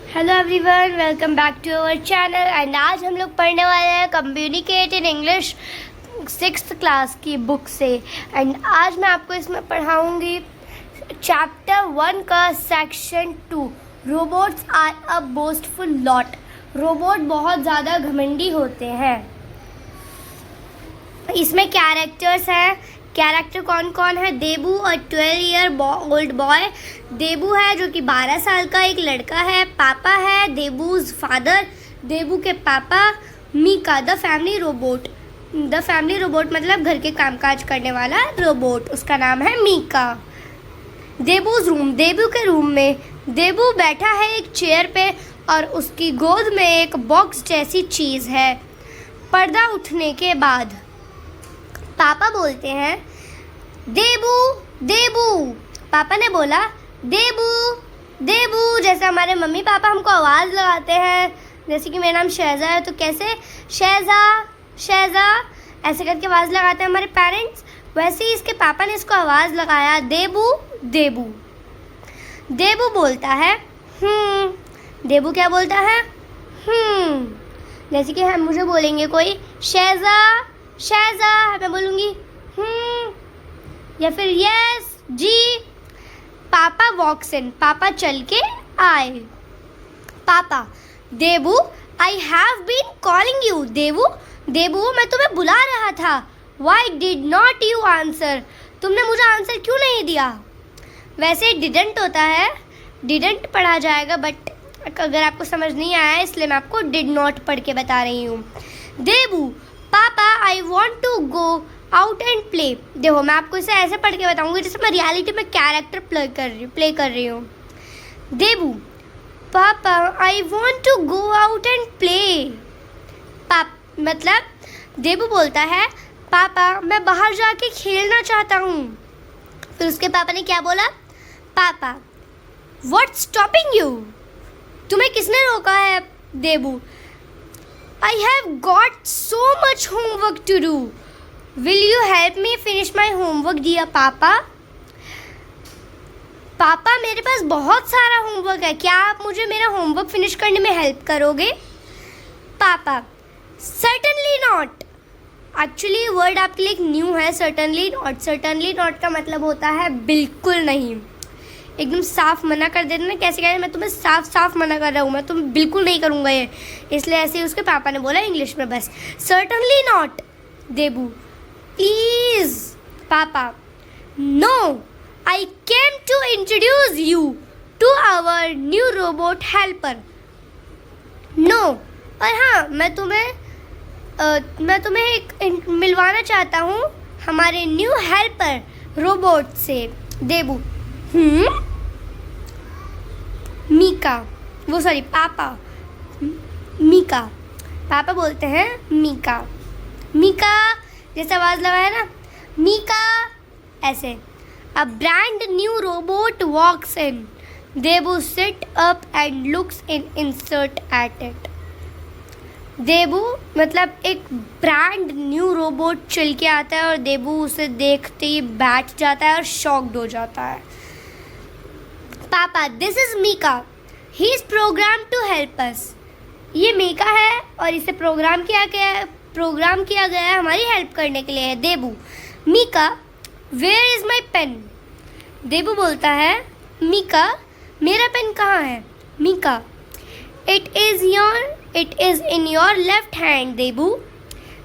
Hello everyone, welcome back to our channel. And आज हम लोग पढ़ने वाले हैं communicate in English 6th class की बुक से। एंड आज मैं आपको इसमें पढ़ाऊंगी चैप्टर 1 का section 2, robots are a boastful lot. Robot बहुत ज़्यादा घमंडी होते हैं। इसमें कैरेक्टर्स हैं। कैरेक्टर कौन कौन है? देबू और 12 ईयर ओल्ड बॉय। देबू है जो कि 12 साल का एक लड़का है। पापा है देबूज फादर, देबू के पापा। Mika the family robot. The family robot मतलब घर के कामकाज करने वाला रोबोट, उसका नाम है मीका। देबूज रूम, देबू के रूम में देबू बैठा है एक चेयर पे और उसकी गोद में एक बॉक्स जैसी चीज़ है। पर्दा उठने के बाद पापा बोलते हैं देबू देबू। पापा ने बोला देबू देबू। जैसे हमारे मम्मी पापा हमको आवाज़ लगाते हैं, जैसे कि मेरा नाम शहज़ा है तो कैसे शहज़ा शहज़ा ऐसे करके आवाज़ लगाते हैं हमारे पेरेंट्स, वैसे ही इसके पापा ने इसको आवाज़ लगाया देबू देबू। देबू बोलता है देबू क्या बोलता है? जैसे कि हम मुझे बोलेंगे कोई शहज़ा शहज़ा, मैं बोलूँगी या फिर यस जी। पापा वॉक्स इन, पापा चल के आए। Papa Debu I have been calling you. Debu Debu मैं तुम्हें बुला रहा था। Why did not you answer, तुमने मुझे आंसर क्यों नहीं दिया? वैसे डिडंट होता है, डिडंट पढ़ा जाएगा, बट अगर आपको समझ नहीं आया इसलिए मैं आपको डिड नॉट पढ़ के बता रही हूँ। Debu papa I want to go out and play. देखो मैं आपको इसे ऐसे पढ़ के बताऊंगी जैसे मैं रियलिटी में कैरेक्टर प्ले कर रही हूँ। Debu papa I want to go out and play. मतलब देबू बोलता है पापा मैं बाहर जाके खेलना चाहता हूँ। फिर उसके पापा ने क्या बोला? पापा व्हाट्स स्टॉपिंग यू, तुम्हें किसने रोका है? देबू I have got so much homework to do. Will you help me finish my homework, dear Papa? पापा मेरे पास बहुत सारा होमवर्क है, क्या आप मुझे मेरा होमवर्क फिनिश करने में हेल्प करोगे? पापा certainly not. एक्चुअली वर्ड आपके लिए एक न्यू है, certainly not. certainly not का मतलब होता है बिल्कुल नहीं। एकदम साफ मना कर देना ना, कैसे कहें मैं तुम्हें साफ साफ मना कर रहा हूँ, मैं तुम बिल्कुल नहीं करूँगा ये, इसलिए ऐसे ही उसके पापा ने बोला इंग्लिश में बस certainly not. Debu please. Papa no I came to introduce you to our new robot helper. No, और हाँ मैं तुम्हें एक मिलवाना चाहता हूँ हमारे न्यू हेल्पर रोबोट से। देबू मीका पापा मीका। पापा बोलते हैं मीका मीका, जैसे आवाज़ लगाया ना मीका ऐसे। A brand new robot walks in. Debu sit up and looks in insert at it. Debu मतलब एक ब्रांड न्यू रोबोट चल के आता है और देबू उसे देखते ही बैठ जाता है और शॉक्ड हो जाता है। पापा this is Mika, he is program to help us. ये मीका है और इसे प्रोग्राम किया गया है हमारी हेल्प करने के लिए है। Debu Mika where is my pen. Debu बोलता है मीका मेरा पेन कहाँ है? Mika it is in your left hand. Debu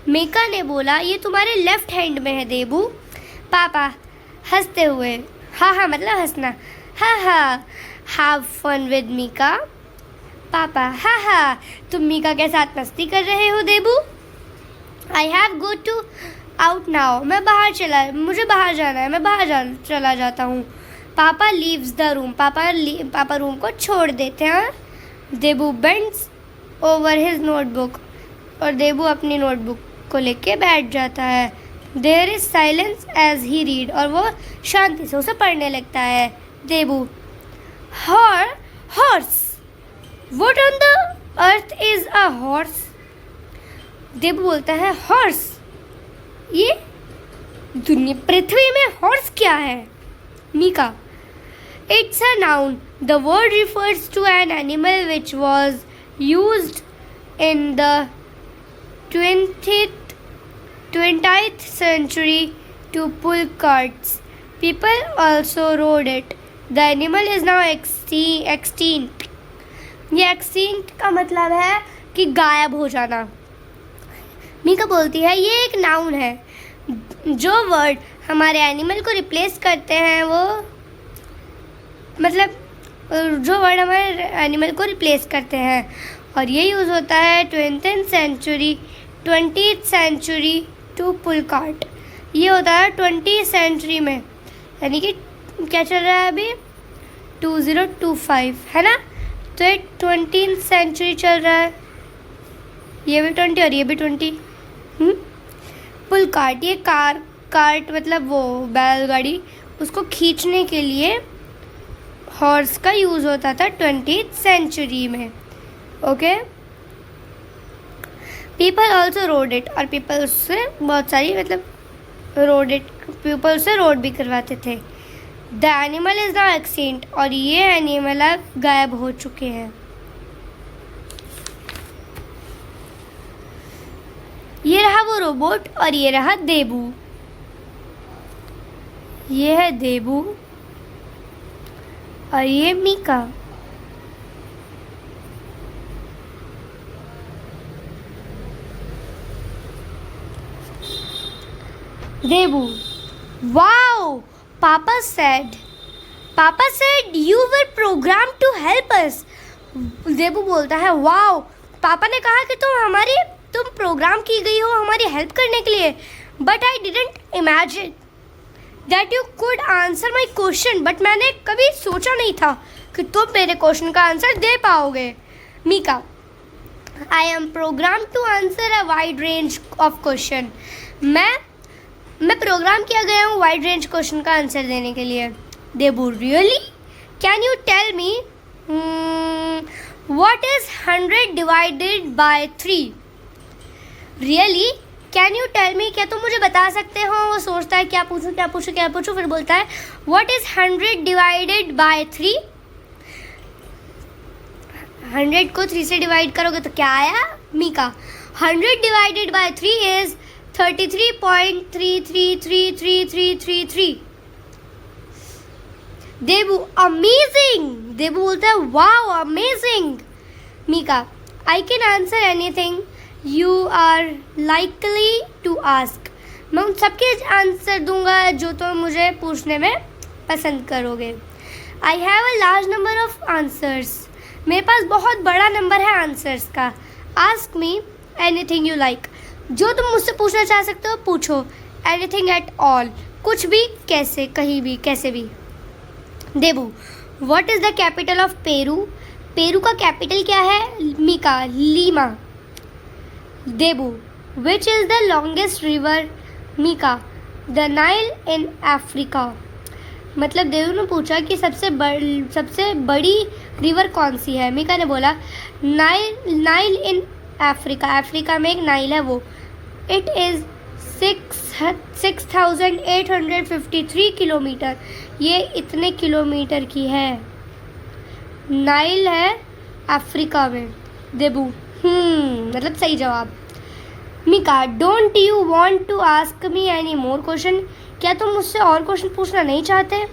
Mika ने बोला ये तुम्हारे लेफ्ट हैंड में है। देबू पापा हंसते हुए, हाँ मतलब हंसना, हाँ हैव फन विद मीका। पापा हाँ तुम मीका के साथ मस्ती कर रहे हो। Debu I have go to out now, मुझे बाहर जाना है, मैं बाहर चला जाता हूँ। पापा लीव्स द रूम, पापा रूम को छोड़ देते हैं। Debu bends over his notebook, और देबू अपनी नोटबुक को लेके बैठ जाता है। There is silence as he reads, और वो शांति से उसे पढ़ने लगता है। Debu horse, what on the earth is a horse. Debu बोलता है हॉर्स, ये दुनिया पृथ्वी में हॉर्स क्या है? Mika It's a noun. The word refers to an animal which was used in the 20th century to pull carts. People also rode it. The animal is now extinct. ये extinct का मतलब है कि गायब हो जाना. मीका बोलती है ये एक नाउन है. जो वर्ड हमारे एनिमल को रिप्लेस करते हैं वो मतलब जो वर्ड हमारे एनिमल को रिप्लेस करते हैं और ये यूज़ होता है 20th century to pull cart. ये होता है 20th सेंचुरी में, यानी कि क्या चल रहा है अभी 2025 है ना. तो ये 20th सेंचुरी चल रहा है. ये भी 20 और ये भी 20. पुल कार्ट, ये कार्ट मतलब वो बैलगाड़ी, उसको खींचने के लिए हॉर्स का यूज़ होता था 20th सेंचुरी में. Okay. People also road it, और पीपल उससे बहुत सारी मतलब रोड इट, पीपल उससे रोड भी करवाते थे. The animal is now extinct, और ये एनिमल अब गायब हो चुके हैं. ये रहा वो रोबोट और ये रहा देबू. ये है देबू और ये Mika. Debu, wow, papa said you were program to help us. Debu बोलता है वाओ, पापा ने कहा कि तुम प्रोग्राम की गई हो हमारी हेल्प करने के लिए. But I didn't imagine that you could answer my question. But मैंने कभी सोचा नहीं था कि तुम मेरे क्वेश्चन का आंसर दे पाओगे. Mika, I am program to answer a wide range of question. मैं प्रोग्राम किया गया हूँ वाइड रेंज क्वेश्चन का आंसर देने के लिए. Debu, really? Can you tell me what is 100 divided by 3? Really? Can you tell me, क्या तुम मुझे बता सकते हो? वो सोचता है क्या पूछूं, फिर बोलता है व्हाट इज 100 डिवाइडेड बाय 3? 100 को 3 से डिवाइड करोगे तो क्या आया? Mika, 100 divided by 3 is 33.333333. Debu, amazing. Debu बोलता है wow, amazing. Mika, I can answer anything you are likely to ask. मैं उन सबके आंसर दूंगा जो तुम मुझे पूछने में पसंद करोगे. I have a large number of answers. मेरे पास बहुत बड़ा नंबर है आंसर्स का. Ask me anything you like. जो तुम मुझसे पूछना चाह सकते हो पूछो. एनीथिंग एट ऑल, कुछ भी, कैसे, कहीं भी, कैसे भी. Debu, what is the capital of Peru? Peru का कैपिटल क्या है? Mika, Lima. Debu, which is the longest river? Mika, the Nile in Africa. मतलब देबू ने पूछा कि सबसे बड़ी रिवर कौन सी है. मीका ने बोला नाइल इन अफ्रीका. अफ्रीका में एक नाइल है वो. It is 6,853 kilometre. ये इतने किलोमीटर की है. नाइल है अफ्रीका में. देबू, मतलब सही जवाब. Mika, don't you want to ask me any more question? क्या तुम मुझसे और क्वेश्चन पूछना नहीं चाहते?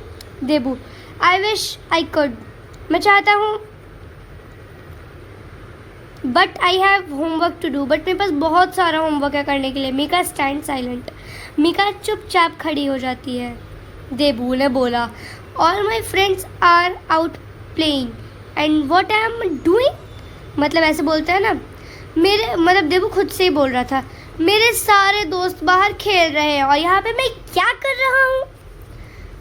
Debu, I wish I could. मैं चाहता हूँ but I have homework to do. But मेरे पास बहुत सारा होमवर्क है करने के लिए. Mika stand silent. मीका चुपचाप खड़ी हो जाती है. देबू ने बोला all my friends are out playing and what I am doing. मतलब ऐसे बोलते हैं ना, मेरे मतलब देबू खुद से ही बोल रहा था मेरे सारे दोस्त बाहर खेल रहे हैं और यहाँ पे मैं क्या कर रहा हूँ.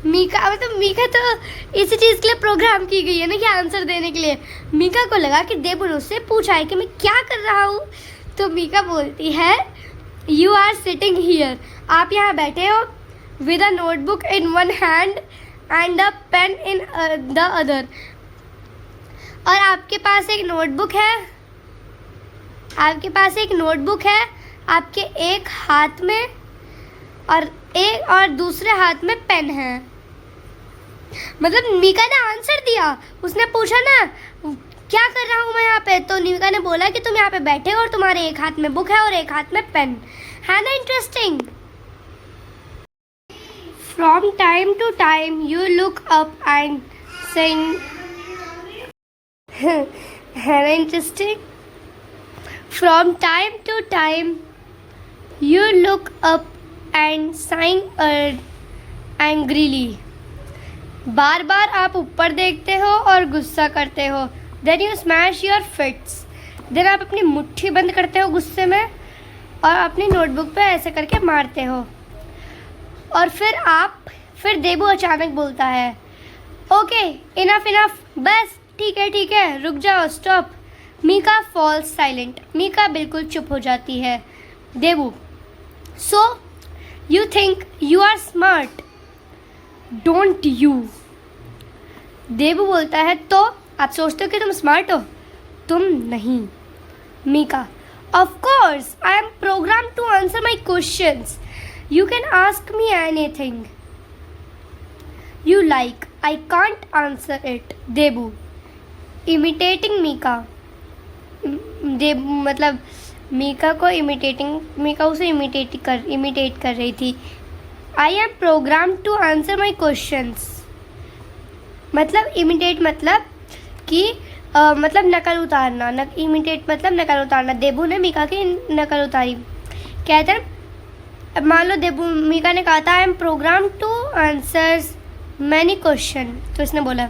मीका तो इसी चीज़ के लिए प्रोग्राम की गई है ना कि आंसर देने के लिए. मीका को लगा कि देबू ने उससे पूछा है कि मैं क्या कर रहा हूँ. तो मीका बोलती है यू आर सिटिंग हियर. आप यहाँ बैठे हो with a notebook in one hand and a pain in the other. और आपके पास एक नोटबुक है आपके एक हाथ में और दूसरे हाथ में पेन है. मतलब मीका ने आंसर दिया। उसने पूछा ना क्या कर रहा हूँ मैं यहाँ पे, तो मीका ने बोला कि तुम यहाँ पे बैठे हो और तुम्हारे एक हाथ में बुक है और एक हाथ में पेन है ना। Interesting. From time to time you look up and sing है ना। Interesting. From time to time you look up and sigh angrily. बार बार आप ऊपर देखते हो और गुस्सा करते हो। Then you smash your fists. देन आप अपनी मुट्ठी बंद करते हो गुस्से में और अपनी नोटबुक पे ऐसे करके मारते हो। और फिर देबू अचानक बोलता है ओके इनफ इनफ, बस ठीक है रुक जाओ, stop. Mika falls silent. Mika बिल्कुल चुप हो जाती है। Debu so you think you are smart don't you. Debu बोलता है तो आप सोचते हो कि तुम स्मार्ट हो, तुम नहीं। Mika of course I am program to answer my questions, you can ask me anything you like, I can't answer it. Debu imitating Mika. Debu मतलब मीका को इमिटेटिंग, मीका उसे इमिटेट कर रही थी। I am program to answer my questions. मतलब imitate मतलब कि मतलब नकल उतारना। इमिटेट मतलब नकल उतारना। देबू ने मीका की नकल उतारी। कहते हैं मान लो देबू मीका ने कहा था I am program to answer many question, तो इसने बोला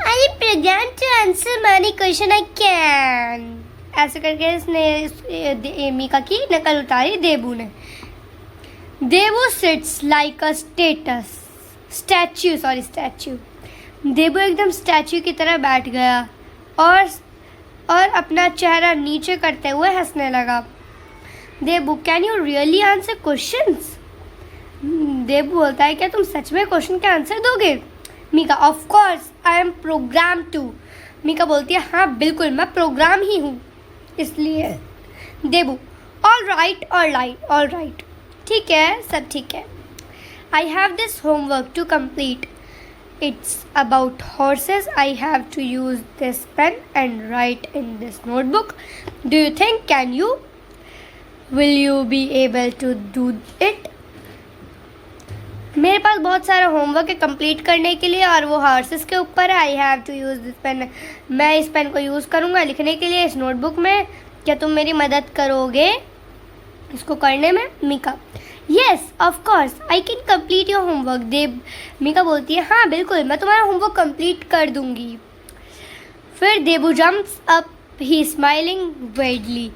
I am program to answer many question I can. ऐसे करके इसने मीका की नकल उतारी देबू ने। Debu sits like a statue. Debu एकदम स्टैच्यू की तरह बैठ गया और अपना चेहरा नीचे करते हुए हंसने लगा। Debu can you really answer questions. Debu बोलता है क्या तुम सच में क्वेश्चन के आंसर दोगे। Mika of course I am program to. Mika बोलती है हाँ बिल्कुल मैं प्रोग्राम ही हूँ इसलिए। देबू ऑल राइट ठीक है, सब ठीक है। I have this homework to complete, it's about horses, I have to use this pen and write in this notebook, do you think will you be able to do it. मेरे पास बहुत सारा homework है complete करने के लिए और वो हॉर्सेस के ऊपर है। I have to use this pen, मैं इस पेन को यूज़ करूँगा लिखने के लिए इस नोटबुक में, क्या तुम मेरी मदद करोगे इसको करने में। Mika yes of course I can complete your homework. Mika बोलती है हाँ बिल्कुल मैं तुम्हारा होमवर्क कंप्लीट कर दूँगी। फिर Debu jumps up he smiling widely.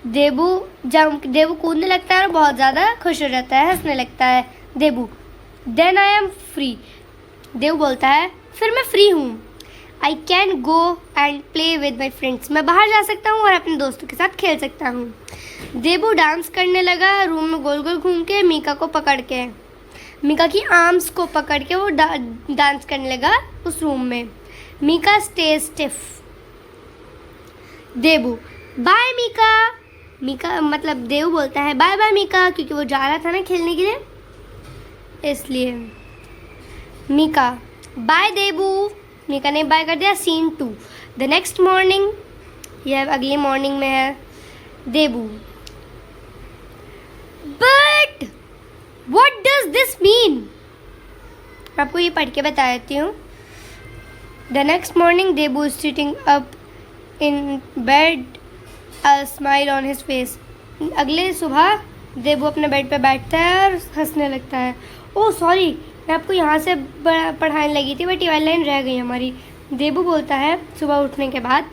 Debu कूदने लगता है और बहुत ज़्यादा खुश हो जाता है, हंसने लगता है। देबू देन आई एम फ्री। देबू बोलता है फिर मैं फ्री हूँ। I can go and play with my friends, मैं बाहर जा सकता हूँ और अपने दोस्तों के साथ खेल सकता हूँ। देबू डांस करने लगा रूम में गोल गोल घूम के, मीका को पकड़ के, मीका की आर्म्स को पकड़ के वो डांस करने लगा उस रूम में। Mika stay stiff. Debu bye Mika. Mika मतलब देबू बोलता है बाय बाय मीका, क्योंकि वो जा रहा था ना खेलने के लिए इसलिए। मीका बाय देबू। मीका ने बाय कर दिया। सीन 2 द नेक्स्ट मॉर्निंग, यह अगली मॉर्निंग में है। Debu but what does this mean. आपको ये पढ़ के बता देती हूँ। The next morning Debu is sitting up in bed, a smile on his face. अगले सुबह देबू अपने बेड पे बैठता है और हंसने लगता है। ओह सॉरी मैं आपको यहाँ से पढ़ाने लगी थी बट ये लाइन रह गई हमारी। देबू बोलता है सुबह उठने के बाद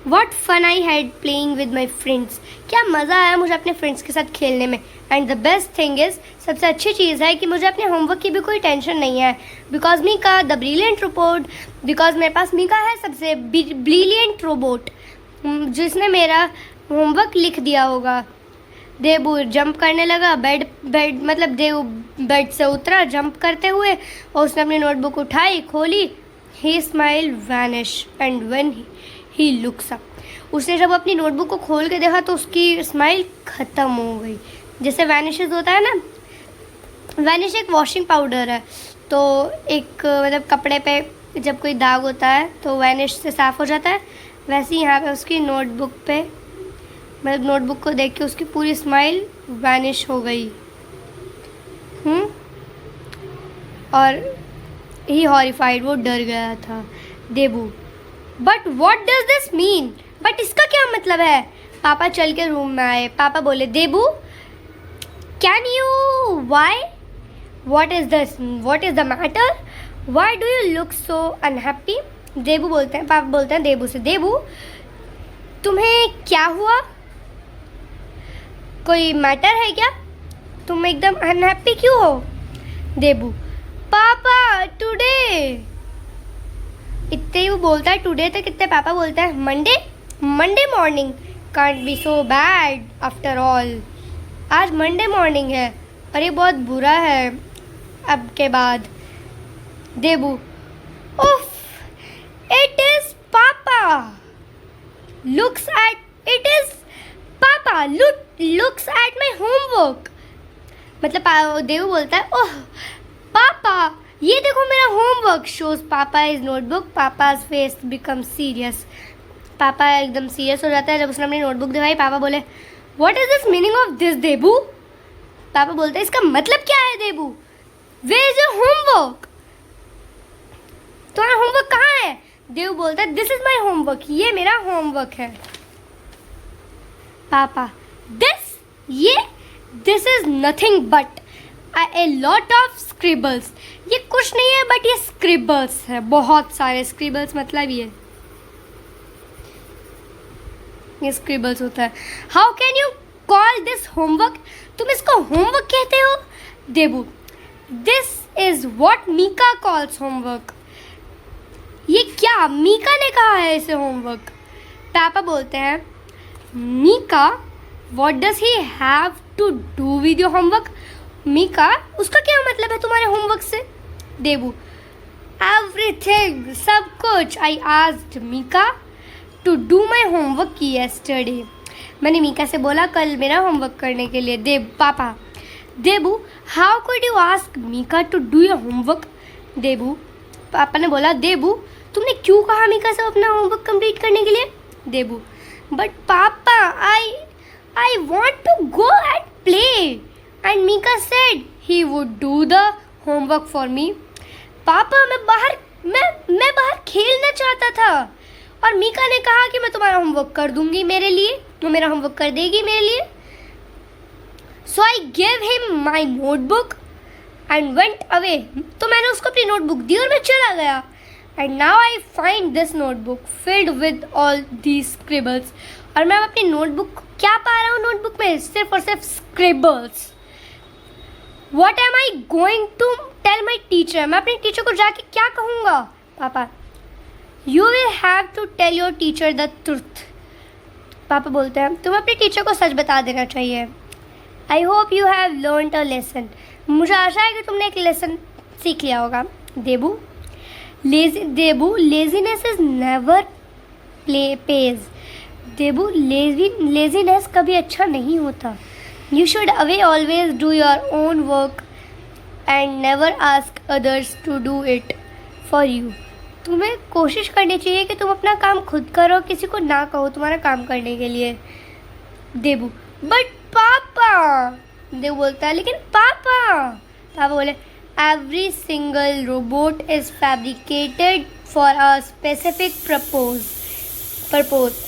what fun I had playing with my friends, क्या मज़ा आया मुझे अपने फ्रेंड्स के साथ खेलने में। And the best thing is, सबसे अच्छी चीज़ है कि मुझे अपने होमवर्क की भी कोई टेंशन नहीं है। Because Mika the brilliant robot, because मेरे पास मीका है सबसे ब्रिलियंट रोबोट जिसने मेरा होमवर्क लिख दिया होगा। देबू जंप करने लगा। देबू बेड से उतरा जंप करते हुए और उसने अपनी नोटबुक उठाई, खोली। He smile vanish and when he looks up. उसने जब अपनी नोटबुक को खोल के देखा तो उसकी स्माइल ख़त्म हो गई। जैसे वैनिशेस होता है ना, वैनिश एक वॉशिंग पाउडर है तो एक मतलब कपड़े पे जब कोई दाग होता है तो वैनिश से साफ़ हो जाता है, वैसे ही यहाँ पे उसकी नोटबुक पे मतलब नोटबुक को देख के उसकी पूरी स्माइल वैनिश हो गई। और ही हॉरिफाइड, वो डर गया था Debu. But what does this mean, but इसका क्या मतलब है? पापा चल के रूम में आए। पापा बोले Debu can you why what is the matter, why do you look so unhappy? Debu बोलते हैं, पापा बोलते हैं देबू से, देबू तुम्हें क्या हुआ, कोई मैटर है क्या, तुम एकदम अनहैप्पी क्यों हो? देबू पापा टुडे, इतने ही वो बोलता है टुडे तक, इतने पापा बोलता है Monday morning can't be so bad after all, आज मंडे मॉर्निंग है और ये बहुत बुरा है अब के बाद। देबू उफ, इट इज पापा लुक्स एट माई होमवर्क। मतलब देवू बोलता है ओह पापा ये देखो मेरा होमवर्क, शोज पापा इज नोटबुक, पापा फेस बिकम सीरियस। पापा एकदम सीरियस हो जाता है जब उसने अपनी नोटबुक दिखाई। पापा बोले what is this meaning of this Debu? पापा बोलते हैं इसका मतलब क्या है Debu? Where is your homework, तुम्हारा होमवर्क कहाँ है? देव बोलता है दिस इज माई होमवर्क, ये मेरा होमवर्क है। पापा this is nothing but a lot of scribbles, ये कुछ नहीं है बट ये स्क्रिबल्स है, बहुत सारे स्क्रिबल्स, मतलब ये स्क्रिबल्स होता है। How can you call this homework, तुम इसको होमवर्क कहते हो? Debu this is what Mika calls homework, ये क्या मीका ने कहा है इसे होमवर्क? पापा बोलते हैं Mika what does he have to do with your homework, Mika उसका क्या मतलब है तुम्हारे होमवर्क से? देबू एवरीथिंग, सब कुछ। I asked Mika to do my homework yesterday, मैंने मीका से बोला कल मेरा होमवर्क करने के लिए। Papa Debu how could you ask Mika to do your homework? Debu पापा ने बोला देबू तुमने क्यों कहा मीका से अपना होमवर्क कंप्लीट करने के लिए? देबू बट पापा I want to go and play and Mika said he would do the homework for me. पापा मैं बाहर खेलना चाहता था और मीका ने कहा कि मैं तुम्हारा होमवर्क कर दूंगी मेरे लिए, वो मेरा होमवर्क कर देगी मेरे लिए। So I give him my notebook and went away, तो मैंने उसको अपनी नोटबुक दी और मैं चला गया। And now I find this notebook filled with all these scribbles, और मैं अपनी नोटबुक क्या पा रहा हूँ नोटबुक में? सिर्फ और सिर्फ scribbles. What am I going to tell my teacher, मैं अपने टीचर को जाके क्या कहूँगा? पापा you will have to tell your teacher the truth. पापा बोलते हैं तुम्हें अपने टीचर को सच बता देना चाहिए। I hope you have learned a lesson, मुझे आशा है कि तुमने एक लेसन सीख लिया होगा। Debu laziness is never pays, Debu laziness कभी अच्छा नहीं होता। You should away always do your own work and never ask others to do it for you. तुम्हें कोशिश करनी चाहिए कि तुम अपना काम खुद करो, किसी को ना कहो तुम्हारा काम करने के लिए। देबू बट पापा, देव बोलता है लेकिन पापा बोले every single robot is fabricated for a specific purpose.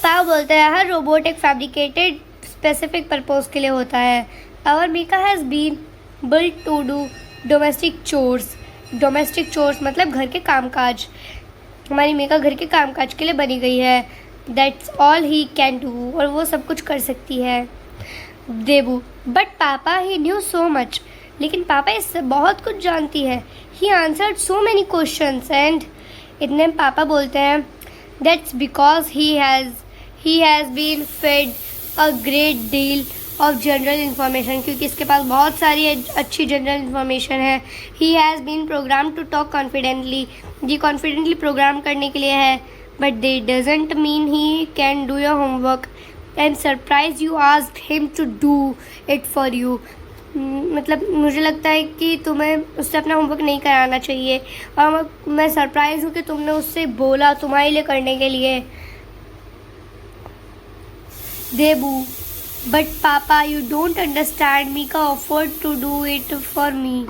पापा बोलता है हर रोबोट एक फैब्रिकेटेड स्पेसिफिक पर्पस के लिए होता है। Our Mika has been built to do domestic chores मतलब घर के कामकाज। हमारी मीका घर के कामकाज के लिए बनी गई है। That's all he can do, और वो सब कुछ कर सकती है। देबू बट पापा ही न्यू सो मच, लेकिन पापा इससे बहुत कुछ जानती है। He answered so many questions and इतने पापा बोलते हैं that's because he has been fed a great deal of general information, क्योंकि इसके पास बहुत सारी अच्छी जनरल इंफॉर्मेशन है। He has been program to talk confidently, ये कॉन्फिडेंटली प्रोग्राम करने के लिए है। But they doesn't mean he can do your homework and surprise you asked him to do it for you. मतलब मुझे लगता है कि तुम्हें उससे अपना होमवर्क नहीं कराना चाहिए, और मैं सरप्राइज़ हूँ कि तुमने उससे बोला तुम्हारे लिए करने के लिए। देबू, बट पापा you don't understand, Mika offered to do it for me.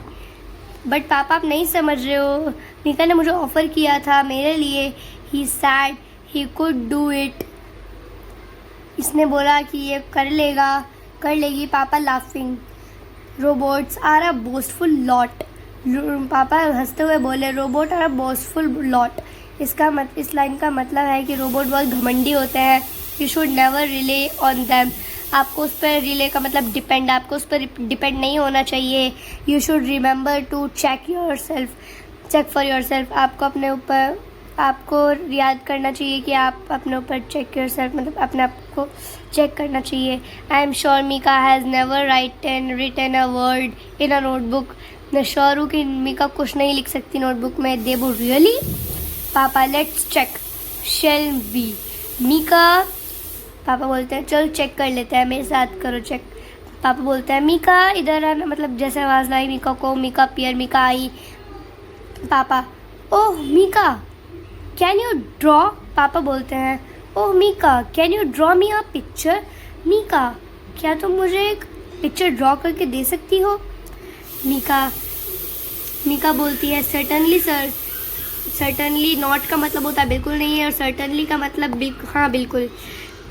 But पापा आप नहीं समझ रहे हो, मीका ने मुझे ऑफ़र किया था मेरे लिए। He said he could do it, इसने बोला कि ये कर लेगी। Papa laughing, robots are a boastful lot. पापा हंसते हुए बोले robot are a boastful lot. इस लाइन का मतलब है कि रोबोट बहुत घमंडी होते हैं। You should never rely on them, आपको उस पर रिले का मतलब डिपेंड, आपको उस पर डिपेंड नहीं होना चाहिए। You should remember to check for yourself, आपको याद करना चाहिए कि आप अपने ऊपर चेक योर सेल्फ मतलब अपने आप को चेक करना चाहिए। I am sure Mika has never written a word in a notebook, मैं श्योर हूँ कि मीका कुछ नहीं लिख सकती नोटबुक में। देबू, रियली? पापा, let's check, shall we? Mika, पापा बोलते हैं चल चेक कर लेते हैं, मेरे साथ करो चेक। पापा बोलते हैं मीका इधर आना, मतलब जैसे आवाज़ लाई मीका को, मीका पियर, मीका आई। Papa, oh Mika can you draw? पापा बोलते हैं oh Mika can you draw me a picture? Mika, क्या तुम मुझे एक पिक्चर ड्रॉ करके दे सकती हो? मीका बोलती है सर्टनली सर। सर्टनली नॉट का मतलब होता है बिल्कुल नहीं है, और सर्टनली का मतलब हाँ बिल्कुल।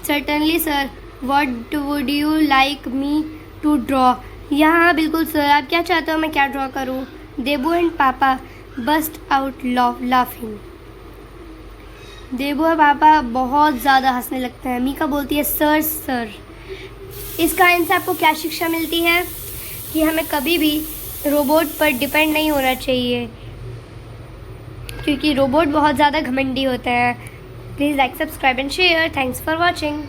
Certainly sir, what would you like me to draw? यहाँ बिल्कुल सर, आप क्या चाहते हो मैं क्या ड्रॉ करूँ? देबू एंड पापा बस्ट आउट लाफिंग। देबू और पापा बहुत ज़्यादा हंसने लगते हैं। मीका बोलती है सर। इस कहानी से आपको क्या शिक्षा मिलती है? कि हमें कभी भी रोबोट पर डिपेंड नहीं होना चाहिए, क्योंकि रोबोट बहुत ज़्यादा घमंडी होते हैं। Please like, subscribe and share. Thanks for watching.